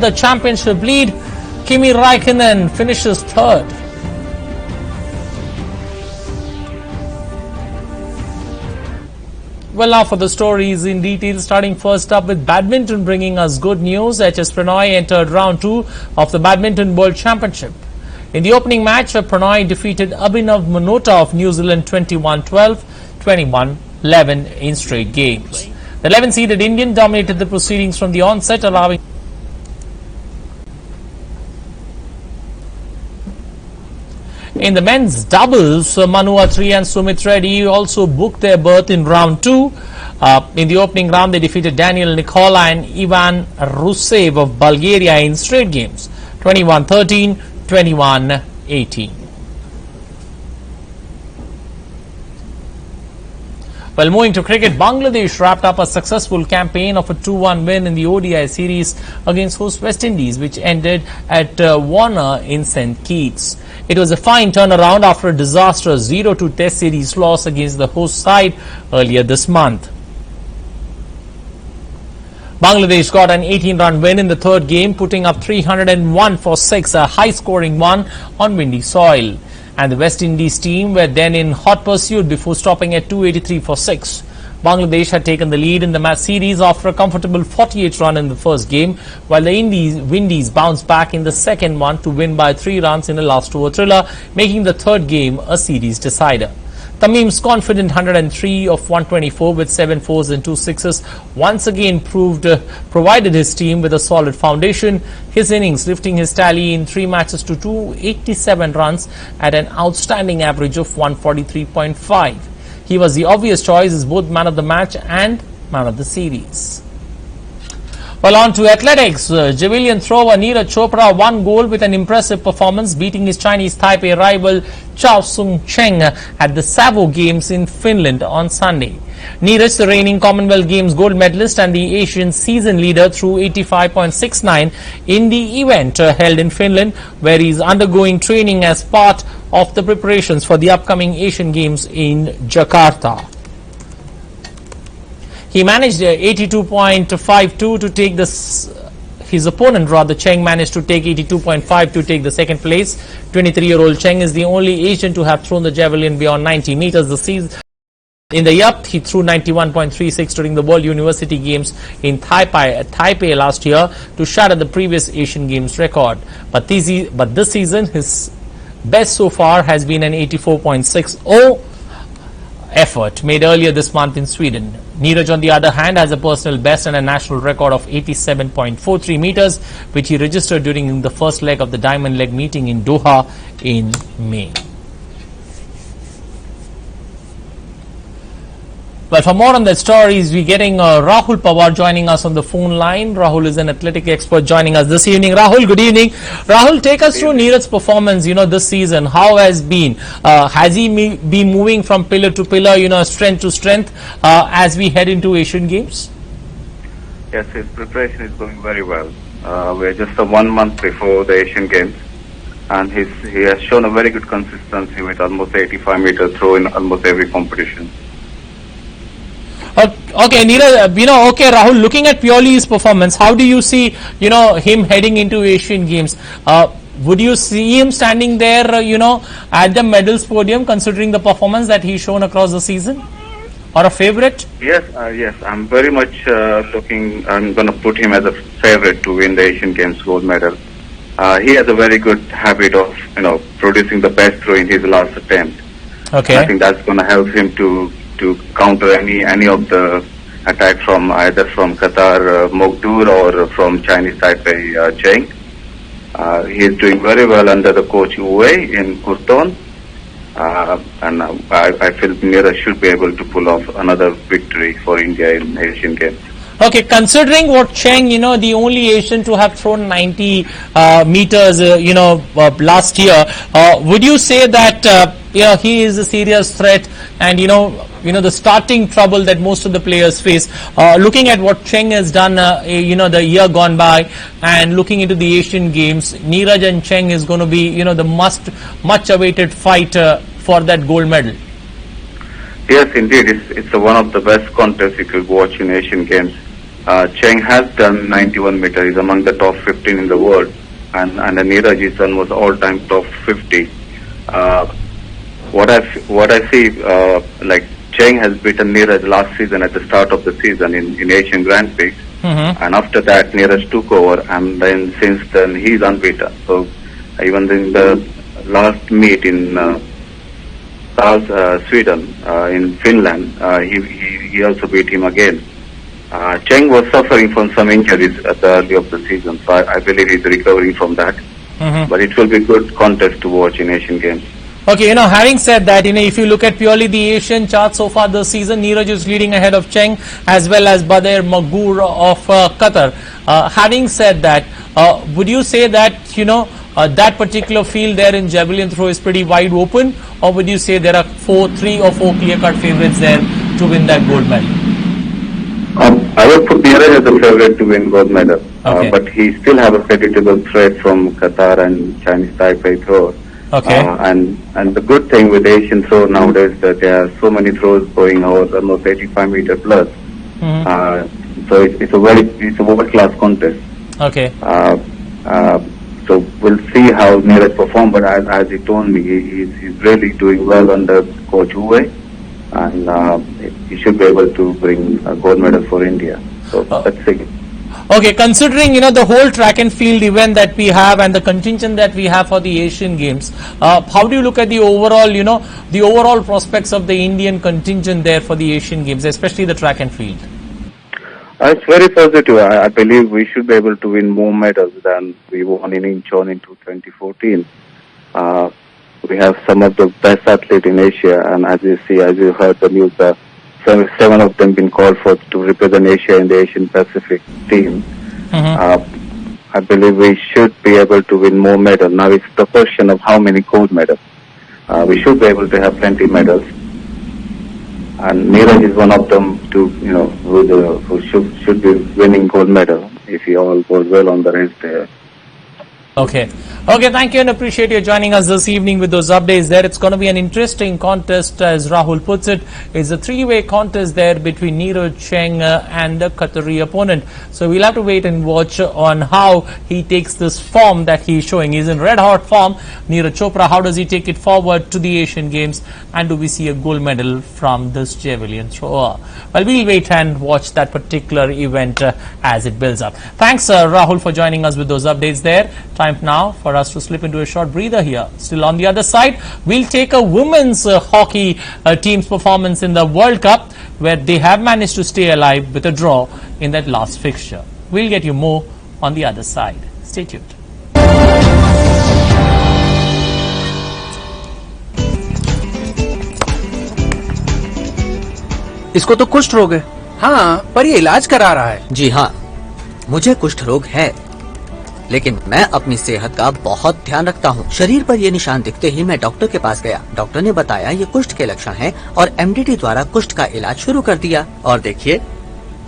the championship lead. Kimi Räikkönen finishes third. Well, now for the stories in detail, starting first up with badminton, bringing us good news. HS Prannoy entered round 2 of the Badminton World Championship. In the opening match, Prannoy defeated Abhinav Monota of New Zealand 21-12, 21-11 in straight games. The 11-seeded Indian dominated the proceedings from the onset, allowing in the men's doubles, Manu Atri and Sumit Reddy also booked their berth in round 2. In the opening round, they defeated Daniel Nicola and Ivan Rusev of Bulgaria in straight games, 21-13, 21-18. Well, moving to cricket, Bangladesh wrapped up a successful campaign of a 2-1 win in the ODI series against host West Indies, which ended at Warner in St. Kitts. It was a fine turnaround after a disastrous 0-2 Test series loss against the host side earlier this month. Bangladesh got an 18-run win in the third game, putting up 301 for 6, a high-scoring one on windy soil. And the West Indies team were then in hot pursuit before stopping at 283 for 6. Bangladesh had taken the lead in the match series after a comfortable 48 run in the first game, while the Windies bounced back in the second one to win by 3 runs in a last-over thriller, making the third game a series decider. Tamim's confident 103 of 124 with 7 fours and 2 sixes once again provided his team with a solid foundation, his innings lifting his tally in 3 matches to 287 runs at an outstanding average of 143.5. He was the obvious choice as both man of the match and man of the series. Well, on to athletics. Javelin thrower Neeraj Chopra won gold with an impressive performance, beating his Chinese Taipei rival Chao Sung-cheng at the Savo Games in Finland on Sunday. Neeraj, the reigning Commonwealth Games gold medalist and the Asian season leader, threw 85.69 in the event held in Finland, where he is undergoing training as part of the preparations for the upcoming Asian Games in Jakarta. He managed 82.52 to take his opponent, rather Cheng, managed to take 82.5 to take the second place. 23-year-old Cheng is the only Asian to have thrown the javelin beyond 90 meters this season. In the YUP, he threw 91.36 during the World University Games in Taipei last year to shatter the previous Asian Games record. But this season, his best so far has been an 84.60 effort made earlier this month in Sweden. Neeraj, on the other hand, has a personal best and a national record of 87.43 meters, which he registered during the first leg of the Diamond Leg meeting in Doha in May. Well, for more on that stories, we're getting Rahul Pawar joining us on the phone line. Rahul is an athletic expert joining us this evening. Rahul, good evening. Rahul, take us through Neeraj's performance, this season. How has been? Has he been moving from pillar to pillar, strength to strength as we head into Asian Games? Yes, his preparation is going very well. We're just 1 month before the Asian Games, and he has shown a very good consistency with almost 85 meter throw in almost every competition. Okay, Neeraj, Rahul, looking at purely his performance, how do you see, him heading into Asian Games? Would you see him standing there, at the medals podium, considering the performance that he's shown across the season? Or a favorite? Yes, I'm very much I'm going to put him as a favorite to win the Asian Games gold medal. He has a very good habit of, producing the best throw in his last attempt. Okay. I think that's going to help him to counter any of the attacks from either from Qatar Mogdur or from Chinese Taipei Cheng. He is doing very well under the coach Wu in Kurton, and I feel Neeraj should be able to pull off another victory for India in Asian Games. Okay, considering what Cheng, the only Asian to have thrown 90 meters, last year, would you say that, he is a serious threat and, the starting trouble that most of the players face? Looking at what Cheng has done, the year gone by, and looking into the Asian Games, Neeraj and Cheng is going to be, the much awaited fight for that gold medal. Yes, indeed. It's one of the best contests you could watch in Asian Games. Cheng has done 91 meter. He's among the top 15 in the world, and Neeraj is almost all-time top 50. What I see, like Cheng has beaten Neeraj last season at the start of the season in Asian Grand Prix, and after that Neeraj took over, and then since then he's unbeaten. So even in the last meet in Sweden, in Finland, he also beat him again. Cheng was suffering from some injuries at the early of the season, so I believe he's recovering from that. But it will be a good contest to watch in Asian Games. Okay, having said that, if you look at purely the Asian chart so far this season, Neeraj is leading ahead of Cheng as well as Badr Maghur of Qatar. Having said that, would you say that, that particular field there in javelin throw is pretty wide open, or would you say there are 3 or 4 clear-cut favorites there to win that gold medal? I would put Neeraj as a favorite to win gold medal, Okay. but he still have a creditable threat from Qatar and Chinese Taipei throw. Okay. And the good thing with Asian throw nowadays that there are so many throws going over almost 85 meter plus. So it's a world class contest. Okay. So we'll see how Neeraj perform. But as he told me, he's really doing well under Coach Uwe, and he should be able to bring a gold medal for India. So let's see. Okay, considering the whole track and field event that we have and the contingent that we have for the Asian Games, how do you look at the overall, the overall prospects of the Indian contingent there for the Asian Games, especially the track and field? It's very positive. I believe we should be able to win more medals than we won in Incheon in 2014. We have some of the best athletes in Asia, and as you heard the news, 7 of them been called for to represent Asia in the Asian Pacific team. I believe we should be able to win more medals. Now it's the question of how many gold medals. We should be able to have plenty medals. And Neeraj is one of them who should be winning gold medal if he all goes well on the race there. Okay, thank you and appreciate you joining us this evening with those updates there. It's going to be an interesting contest, as Rahul puts it. It's a 3-way contest there between Neeraj, Cheng and the Qatari opponent. So we'll have to wait and watch on how he takes this form that he's showing. He's in red hot form. Neeraj Chopra, how does he take it forward to the Asian Games, and do we see a gold medal from this javelin thrower? Well, we'll wait and watch that particular event as it builds up. Thanks Rahul for joining us with those updates there. Time now for us to slip into a short breather here. Still on the other side, we'll take a women's hockey team's performance in the World Cup, where they have managed to stay alive with a draw in that last fixture. We'll get you more on the other side. Stay tuned. इसको तो कुष्ठ रोग है। हाँ, पर ये इलाज करा रहा है। जी हाँ, मुझे कुष्ठ रोग है, लेकिन मैं अपनी सेहत का बहुत ध्यान रखता हूँ। शरीर पर ये निशान दिखते ही मैं डॉक्टर के पास गया। डॉक्टर ने बताया ये कुष्ठ के लक्षण हैं और एमडीटी द्वारा कुष्ठ का इलाज शुरू कर दिया। और देखिए,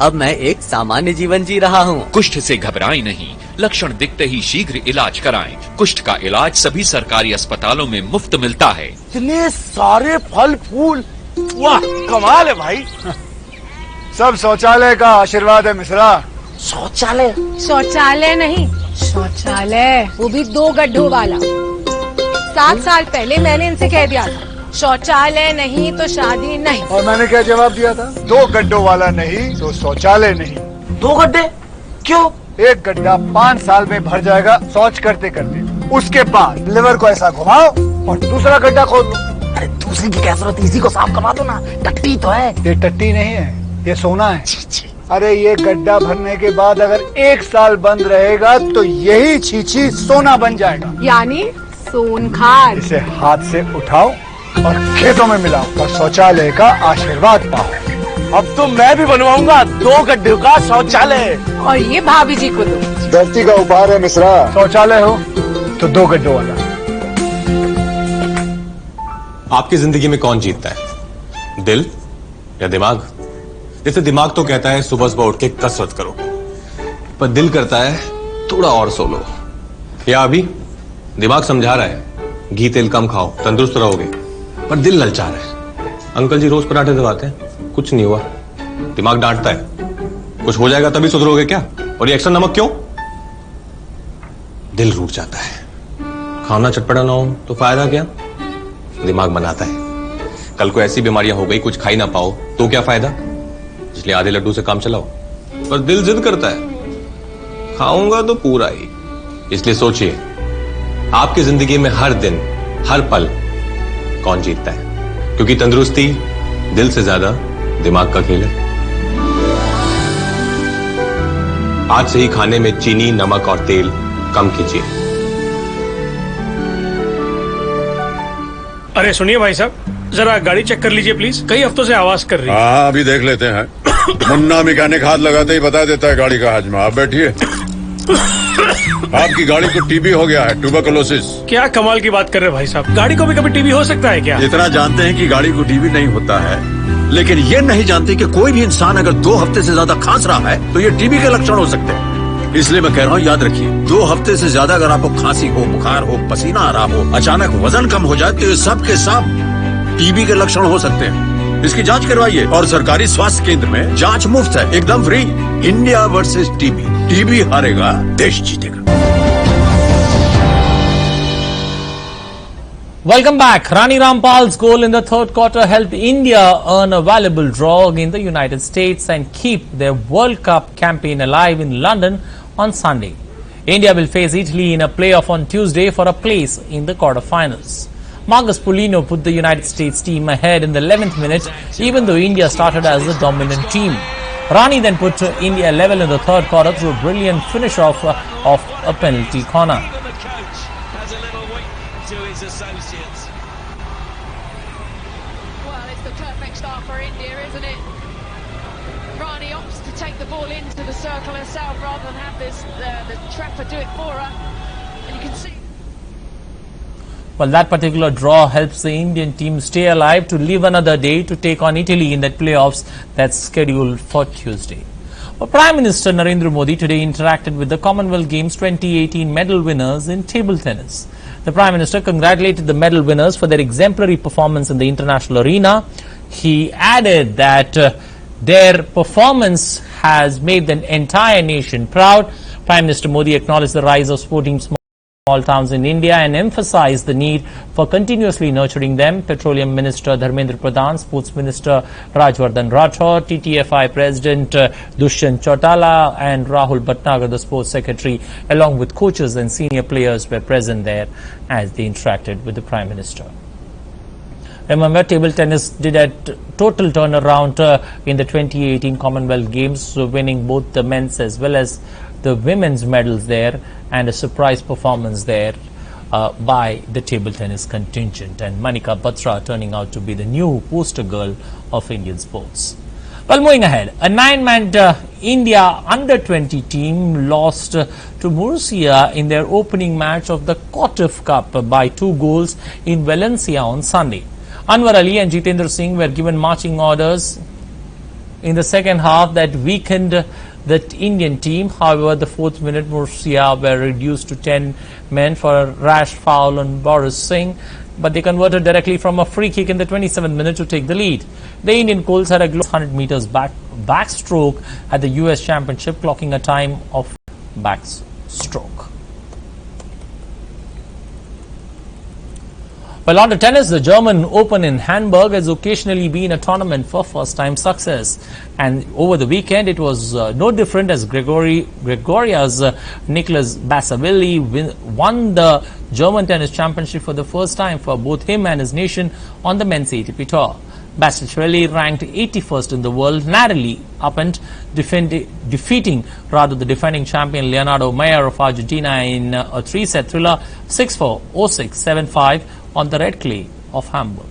अब मैं एक सामान्य जीवन जी रहा हूँ। कुष्ठ से घबराएं नहीं, लक्षण दिखते ही शीघ्र इलाज कराएं। कुष्ठ का इलाज सभी सरकारी अस्पतालों में मुफ्त मिलता है। इतने सारे फल फूल, वाह कमाल है भाई। सब शौचालय का आशीर्वाद है मिश्रा। शौचालय? शौचालय नहीं, शौचालय, वो भी 2 गड्ढों वाला। 7 साल पहले मैंने इनसे कह दिया था, शौचालय नहीं तो शादी नहीं। और मैंने क्या जवाब दिया था? 2 गड्ढों वाला नहीं तो शौचालय नहीं। 2 गड्ढे? क्यों? एक गड्ढा 5 साल में भर जाएगा शौच करते करते। उसके बाद लिवर को ऐसा घुमाओ और दूसरा गड्ढा खोद लो। अरे दूसरी की क्या जरूरत, इसी को साफ करवा दो ना। टट्टी तो है। ये टट्टी नहीं है, ये सोना है। अरे ये गड्ढा भरने के बाद अगर 1 साल बंद रहेगा तो यही छीछी सोना बन जाएगा। यानी सोनखार। इसे हाथ से उठाओ और खेतों में मिलाओ और शौचालय का आशीर्वाद पाओ। अब तो मैं भी बनवाऊंगा 2 गड्ढों का शौचालय। और ये भाभी जी को दो। धरती का उपहार है मिश्रा। शौचालय हो तो 2 गड्ढों वाला। आपकी जिंदगी में कौन जीतता है, दिल या दिमाग? जैसे दिमाग तो कहता है सुबह सुबह उठ के कसरत करो, पर दिल करता है थोड़ा और सो लो। या अभी दिमाग समझा रहा है घी तेल कम खाओ, तंदुरुस्त रहोगे, पर दिल ललचा रहा है। अंकल जी रोज पराठे दबाते हैं, कुछ नहीं हुआ। दिमाग डांटता है कुछ हो जाएगा तभी सुधरोगे क्या? और ये एक्स्ट्रा नमक क्यों? दिल रूठ जाता है। खाना चटपटा ना हो तो फायदा क्या? दिमाग बनाता है। कल को ऐसी बीमारियां हो गई कुछ खा ही ना पाओ तो क्या फायदा? इसलिए आधे लड्डू से काम चलाओ। पर दिल जिद करता है, खाऊंगा तो पूरा ही। इसलिए सोचिए, आपकी जिंदगी में हर दिन हर पल कौन जीतता है? क्योंकि तंदुरुस्ती दिल से ज्यादा दिमाग का खेल है। आज से ही खाने में चीनी, नमक और तेल कम कीजिए। अरे सुनिए भाई साहब, जरा गाड़ी चेक कर लीजिए प्लीज। कई हफ्तों से आवाज कर रही है। हाँ अभी देख लेते हैं। मुन्ना मैकेनिक हाथ लगाते ही बता देता है गाड़ी का हाजमा। आप बैठिए। आपकी गाड़ी को टीबी हो गया है, ट्यूबरकुलोसिस। क्या कमाल की बात कर रहे हैं भाई साहब, गाड़ी को भी कभी टीबी हो सकता है क्या? इतना जानते हैं कि गाड़ी को टीबी नहीं होता है, लेकिन ये नहीं जानते कि कोई भी इंसान अगर 2 हफ्ते से ज्यादा खांस रहा है तो ये टीबी के लक्षण हो सकते हैं। इसलिए मैं कह रहा हूँ, याद रखिए, 2 हफ्ते से ज्यादा अगर आपको खांसी हो, बुखार हो, पसीना आ रहा हो, अचानक वजन कम हो जाए तो ये सब के सब टीबी के लक्षण हो सकते हैं। इसकी जांच करवाइए और सरकारी स्वास्थ्य केंद्र में जांच मुफ्त है, एकदम free. India versus TB, TB हारेगा देश जीतेगा। Welcome back. Rani Rampal's goal in the third quarter helped India earn a valuable draw against the United States and keep their World Cup campaign alive in London on Sunday. India will face Italy in a playoff on Tuesday for a place in the quarterfinals. Marcus Polino put the United States team ahead in the 11th minute, even though India started as the dominant team. Rani then put India level in the third quarter through a brilliant finish off of a penalty corner. Well, it's the perfect start for India, isn't it? Rani opts to take the ball into the circle herself rather than have the trapper do it for her. And you can see. Well, that particular draw helps the Indian team stay alive to live another day to take on Italy in that playoffs that's scheduled for Tuesday. Well, Prime Minister Narendra Modi today interacted with the Commonwealth Games 2018 medal winners in table tennis. The Prime Minister congratulated the medal winners for their exemplary performance in the international arena. He added that their performance has made the entire nation proud. Prime Minister Modi acknowledged the rise of sporting small towns in India and emphasized the need for continuously nurturing them. Petroleum Minister Dharmendra Pradhan, Sports Minister Rajwardhan Rathore, TTFI President Dushyant Chautala and Rahul Bhatnagar, the Sports Secretary, along with coaches and senior players were present there as they interacted with the Prime Minister. Remember, table tennis did a total turnaround in the 2018 Commonwealth Games, winning both the men's as well as the women's medals there, and a surprise performance there by the table tennis contingent, and Manika Batra turning out to be the new poster girl of Indian sports. Well, moving ahead, a 9-man India under-20 team lost to Murcia in their opening match of the Kotif Cup by 2 goals in Valencia on Sunday. Anwar Ali and Jitendra Singh were given marching orders in the second half that weakened the Indian team. However, the 4th minute Murcia were reduced to 10 men for a rash foul on Boris Singh, but they converted directly from a free kick in the 27th minute to take the lead. The Indian Colts had a 100 meters backstroke at the US Championship, clocking a time of backstroke. Well, on to tennis, the German Open in Hamburg has occasionally been a tournament for first-time success. And over the weekend, it was no different as Gregoria's Nicolas Basavilli won the German Tennis Championship for the first time for both him and his nation on the men's ATP Tour. Basavilli ranked 81st in the world, narrowly upped, defeating the defending champion Leonardo Mayer of Argentina in a 3-set thriller 6-4, 0-6, 7-5 on the red clay of Hamburg.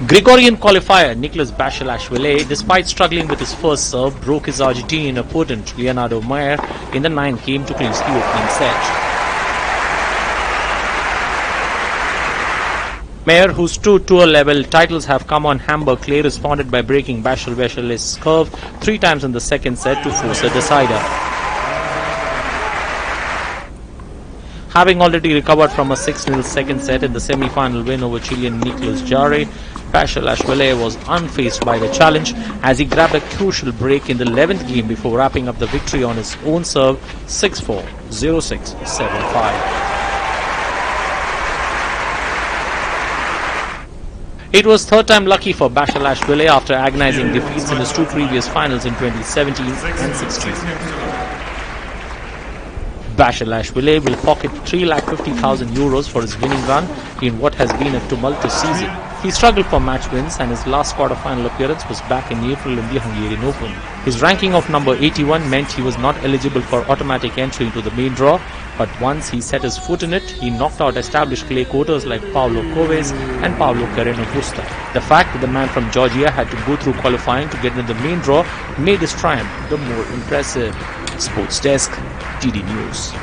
Gregorian qualifier Nicolas Basilashvili, despite struggling with his first serve, broke his Argentinian opponent Leonardo Mayer in the 9th game to clinch the opening set. Mayer, whose 2 tour-level titles have come on Hamburg clay, responded by breaking Basilashvili's curve 3 times in the second set to force a decider. Having already recovered from a 6-0 second set in the semi-final win over Chilean Nicolas Jarre, Basilashvili was unfazed by the challenge as he grabbed a crucial break in the 11th game before wrapping up the victory on his own serve 6-4, 0-6, 7-5. It was third time lucky for Basilashvili after agonizing defeats in his two previous finals in 2017 and 16. Basilashvili will pocket €350,000 for his winning run in what has been a tumultuous season. He struggled for match wins and his last quarter-final appearance was back in April in the Hungarian Open. His ranking of number 81 meant he was not eligible for automatic entry into the main draw, but once he set his foot in it, he knocked out established clay courters like Pavlo Coves and Pablo Carreno Busta. The fact that the man from Georgia had to go through qualifying to get into the main draw made his triumph the more impressive. Sports Desk, TD News.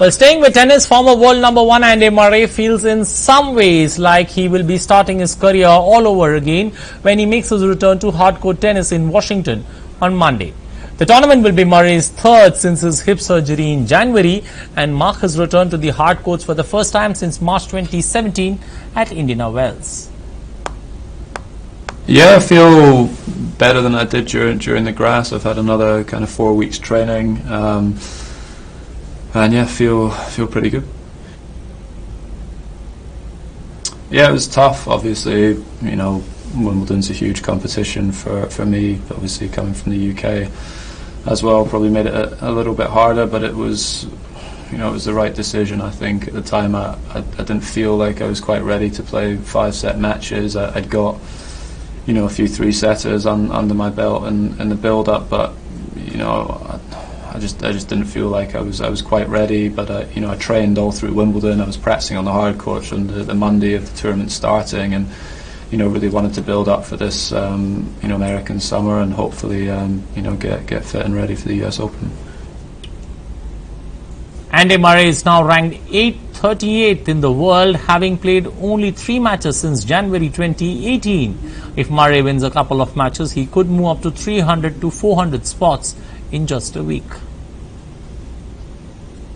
Well, staying with tennis, former world number 1 Andy Murray feels in some ways like he will be starting his career all over again when he makes his return to hardcourt tennis in Washington on Monday. The tournament will be Murray's third since his hip surgery in January and mark his return to the hard courts for the first time since March 2017 at Indiana Wells. Yeah, I feel better than I did during the grass. I've had another kind of 4 weeks training, and yeah, feel pretty good. Yeah, it was tough. Obviously, you know, Wimbledon's a huge competition for me. Obviously, coming from the UK as well, probably made it a little bit harder. But it was, you know, it was the right decision. I think at the time I didn't feel like I was quite ready to play 5-set matches. I'd got, you know, a few 3-setters under my belt in the build-up, but you know, I just didn't feel like I was quite ready. But you know, I trained all through Wimbledon. I was practicing on the hard courts from the Monday of the tournament starting, and you know, really wanted to build up for this you know, American summer and hopefully you know, get fit and ready for the US Open. Andy Murray is now ranked 838th in the world, having played only 3 matches since January 2018. If Murray wins a couple of matches, he could move up to 300 to 400 spots in just a week.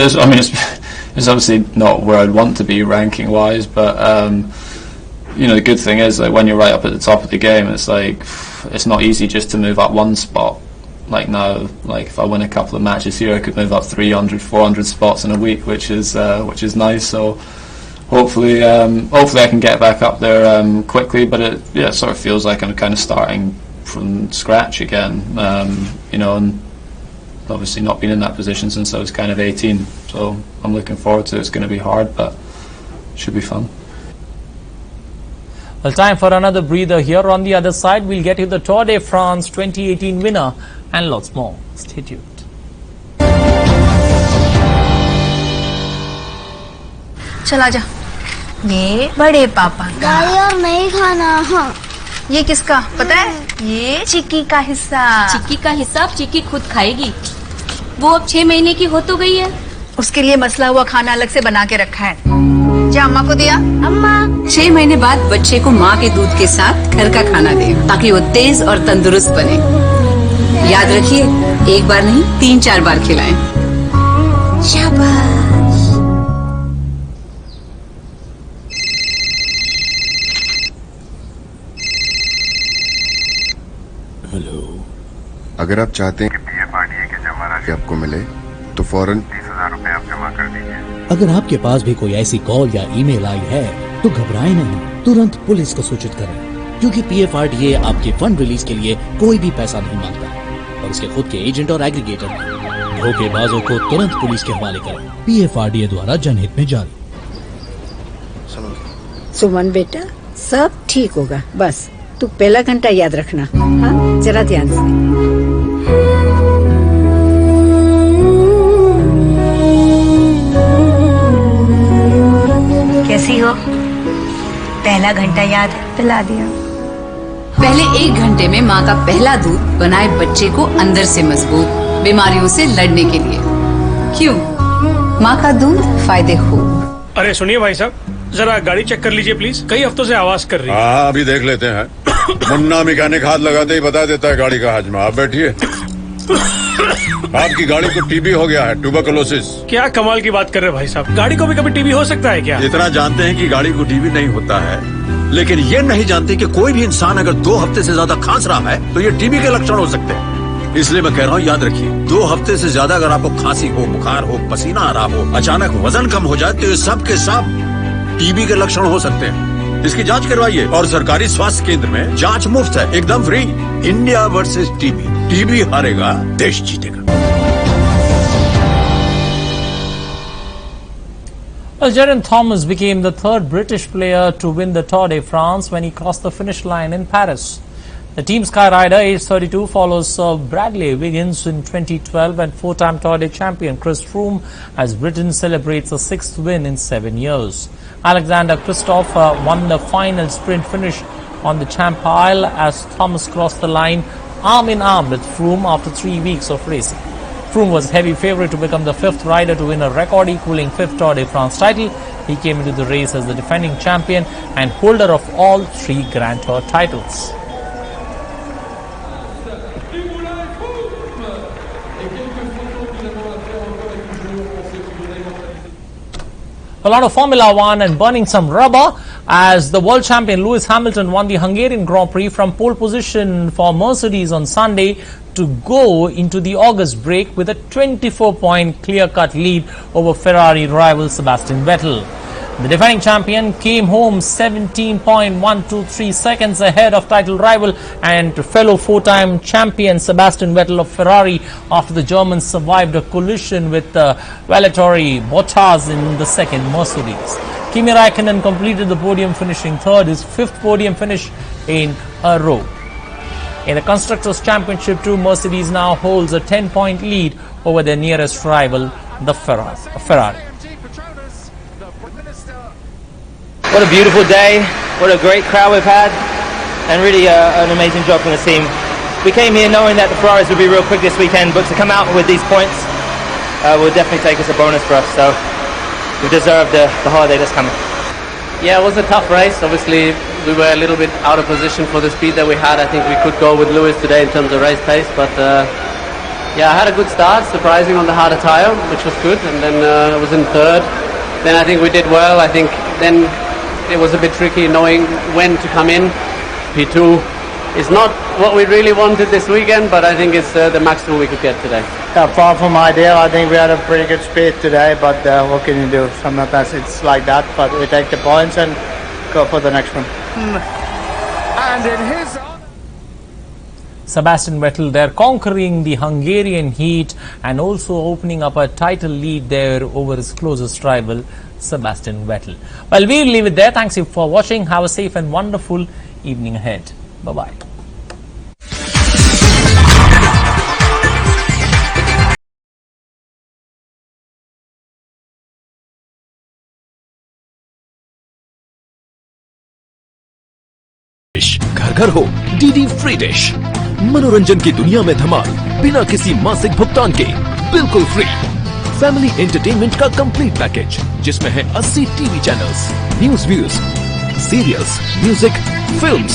I mean, it's obviously not where I'd want to be ranking-wise, but you know, the good thing is, like, when you're right up at the top of the game, it's like it's not easy just to move up one spot. Like now, like if I win a couple of matches here, I could move up 300, 400 spots in a week, which is nice. So hopefully I can get back up there quickly. But it sort of feels like I'm kind of starting from scratch again. You know, and obviously not been in that position since I was kind of 18. So I'm looking forward to it. It's going to be hard, but it should be fun. Well, time for another breather here. On the other side, we'll get you the Tour de France 2018 winner and lots more. Stay tuned. चला जा। ये बड़े पापा का। और नहीं खाना। हाँ। ये किसका पता है? ये चिक्की का हिस्सा। चिक्की का हिस्सा अब चिक्की खुद खाएगी। वो अब 6 महीने की हो तो गई है। उसके लिए मसला हुआ खाना अलग से बना के रखा है। जा अम्मा को दिया। अम्मा 6 महीने बाद बच्चे को माँ के दूध के साथ घर का खाना दें ताकि वो तेज और तंदुरुस्त बने। याद रखिए, एक बार नहीं 3-4 बार खिलाएं। शाबाश। हेलो। अगर आप चाहते हैं कि PFRDA की जमा राशि आपको मिले तो फौरन 30,000 रुपए आप जमा कर दीजिए। अगर आपके पास भी कोई ऐसी कॉल या ईमेल आई है तो घबराएं नहीं, तुरंत पुलिस को सूचित करें, क्योंकि PFRDA आपके फंड रिलीज के लिए कोई भी पैसा नहीं मांगता और इसके खुद के एजेंट और एग्रीगेटर हैं। धोखेबाजों को तुरंत पुलिस के हवाले करें। PFRDA द्वारा जनहित में जारी। सुमन बेटा, सब ठीक होगा, बस तू पहला घंटा याद रखना। हाँ, जरा ध्यान से। कैसी हो? पहला घंटा याद पिला दिया। पहले 1 घंटे में माँ का पहला दूध बनाए बच्चे को अंदर से मजबूत, बीमारियों से लड़ने के लिए। क्यों? माँ का दूध फायदे खूब। अरे सुनिए भाई साहब, जरा गाड़ी चेक कर लीजिए प्लीज। कई हफ्तों से आवाज कर रही है। हाँ, अभी देख लेते हैं। मुन्ना मैकेनिक हाथ लगाते ही बता देता है गाड़ी का हाजमा। आप बैठिए। आपकी गाड़ी को टीबी हो गया है, ट्यूबरकुलोसिस। क्या कमाल की बात कर रहे हैं भाई साहब, गाड़ी को भी कभी टीबी हो सकता है क्या? इतना जानते हैं कि गाड़ी को टीबी नहीं होता है, लेकिन ये नहीं जानते कि कोई भी इंसान अगर 2 हफ्ते से ज्यादा खांस रहा है तो ये टीबी के लक्षण हो सकते हैं। इसलिए मैं कह रहा हूँ, याद रखिए, 2 हफ्ते से ज्यादा अगर आपको खांसी हो, बुखार हो, पसीना आ रहा हो, अचानक वजन कम हो जाए तो ये सब के सब टीबी के लक्षण हो सकते हैं। इसकी जांच करवाइए और सरकारी स्वास्थ्य केंद्र में जांच मुफ्त है, एकदम free. India versus TB, TB हारेगा, देश जीतेगा। Well, Geraint Thomas became the third British player to win the Tour de France when he crossed the finish line in Paris. The team Sky Rider, age 32, follows Sir Bradley Wiggins in 2012 and 4-time Tour de champion Chris Froome as Britain celebrates a 6th win in 7 years. Alexander Kristoff won the final sprint finish on the Champ Isle as Thomas crossed the line arm in arm with Froome after 3 weeks of racing. Froome was heavy favourite to become the 5th rider to win a record-equalling 5th Tour de France title. He came into the race as the defending champion and holder of all 3 Grand Tour titles. A lot of Formula One and burning some rubber as the world champion Lewis Hamilton won the Hungarian Grand Prix from pole position for Mercedes on Sunday to go into the August break with a 24-point clear-cut lead over Ferrari rival Sebastian Vettel. The defending champion came home 17.123 seconds ahead of title rival and fellow 4-time champion Sebastian Vettel of Ferrari after the Germans survived a collision with Valtteri Bottas in the second Mercedes. Kimi Raikkonen completed the podium, finishing third, his 5th podium finish in a row. In the Constructors' Championship too, Mercedes now holds a 10-point lead over their nearest rival, the Ferrari. What a beautiful day, what a great crowd we've had, and really an amazing job from the team. We came here knowing that the Ferraris would be real quick this weekend, but to come out with these points will definitely take us a bonus for us, so we deserve the holiday that's coming. Yeah, it was a tough race. Obviously, we were a little bit out of position for the speed that we had. I think we could go with Lewis today in terms of race pace, but yeah, I had a good start, surprising on the harder tyre, which was good, and then I was in third. Then I think we did well. I think then it was a bit tricky knowing when to come in. P2 is not what we really wanted this weekend, but I think it's the maximum we could get today. Yeah, far from ideal. I think we had a pretty good speed today, but what can you do? Sometimes it's like that, but we take the points and go for the next one. And in his Sebastian Vettel there conquering the Hungarian heat and also opening up a title lead there over his closest rival, Sebastian Vettel. Well, we'll leave it there. Thanks you for watching. Have a safe and wonderful evening ahead. Bye-bye. घर घर हो DD free dish, मनोरंजन की दुनिया में धमाल बिना किसी मासिक भुगतान के बिल्कुल फ्री। फैमिली एंटरटेनमेंट का कंप्लीट पैकेज जिसमें है 80 TV channels, news views, serials, music, films,